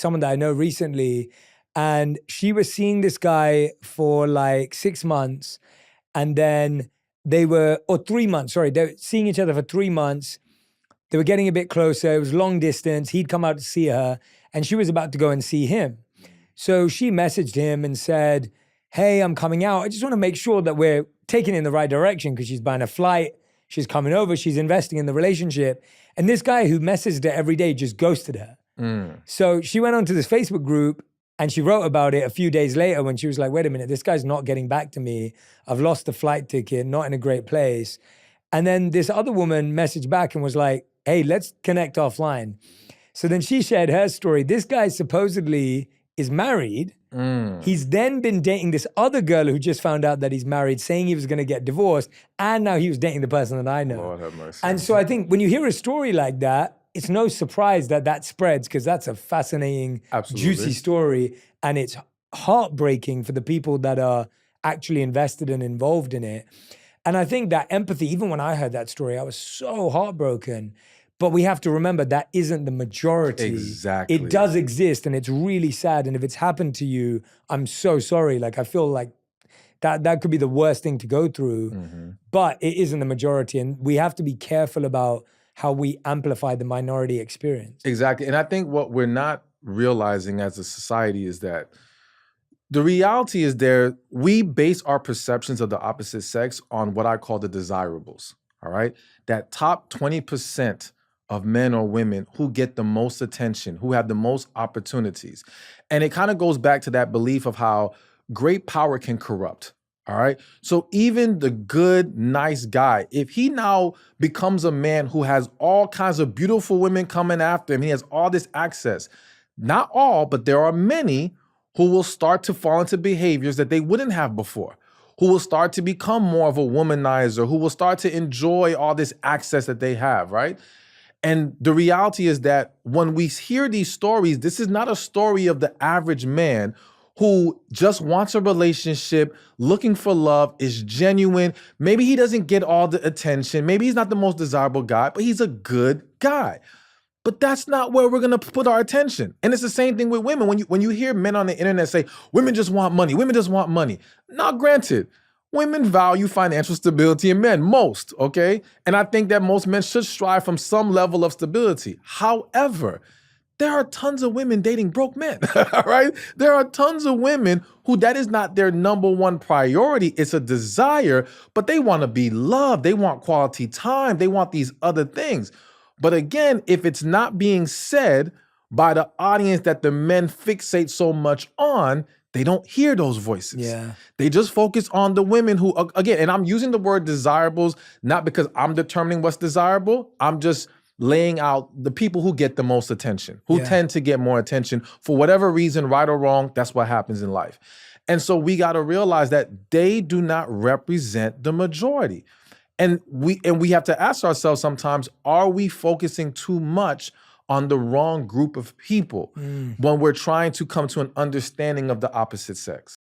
someone that I know recently, and she was seeing this guy for like 6 months, and then or 3 months, sorry, they were seeing each other for 3 months. They were getting a bit closer. It was long distance. He'd come out to see her, and she was about to go and see him. So she messaged him and said, hey, I'm coming out. I just want to make sure that we're taking it in the right direction, because she's buying a flight, she's coming over, she's investing in the relationship. And this guy who messaged her every day just ghosted her. So she went onto this Facebook group and she wrote about it a few days later when she was like, wait a minute, this guy's not getting back to me. I've lost the flight ticket, not in a great place. And then this other woman messaged back and was like, hey, let's connect offline. So then she shared her story. This guy supposedly is married. He's then been dating this other girl who just found out that he's married, saying he was going to get divorced. And now he was dating the person that I know. Lord have mercy. And so I think when you hear a story like that, it's no surprise that that spreads, because that's a fascinating, juicy story. And it's heartbreaking for the people that are actually invested and involved in it. And I think that empathy, even when I heard that story, I was so heartbroken. But we have to remember that isn't the majority. Exactly. It does exist, and it's really sad. And if it's happened to you, I'm so sorry. Like, I feel like that could be the worst thing to go through. But it isn't the majority. And we have to be careful about how we amplify the minority experience. Exactly. And I think what we're not realizing as a society is that the reality is we base our perceptions of the opposite sex on what I call the desirables, all right? That top 20% of men or women who get the most attention, who have the most opportunities. And it kind of goes back to that belief of how great power can corrupt, all right? So even the good, nice guy, if he now becomes a man who has all kinds of beautiful women coming after him, he has all this access. Not all, but there are many who will start to fall into behaviors that they wouldn't have before, who will start to become more of a womanizer, who will start to enjoy all this access that they have, right? And the reality is that when we hear these stories, this is not a story of the average man who just wants a relationship, looking for love, is genuine. Maybe he doesn't get all the attention. Maybe he's not the most desirable guy, but he's a good guy. But that's not where we're gonna put our attention. And it's the same thing with women. When you hear men on the internet say, women just want money, women just want money. Now, granted, women value financial stability in men, most, okay? And I think that most men should strive from some level of stability. However, there are tons of women dating broke men, all right? There are tons of women who that is not their number one priority. It's a desire, but they wanna be loved. They want quality time. They want these other things. But again, if it's not being said by the audience that the men fixate so much on, they don't hear those voices. Yeah. They just focus on the women who, again, and I'm using the word desirables, not because I'm determining what's desirable. I'm just laying out the people who get the most attention, who tend to get more attention for whatever reason, right or wrong. That's what happens in life. And so we got to realize that they do not represent the majority. And we have to ask ourselves sometimes, are we focusing too much on the wrong group of people when we're trying to come to an understanding of the opposite sex?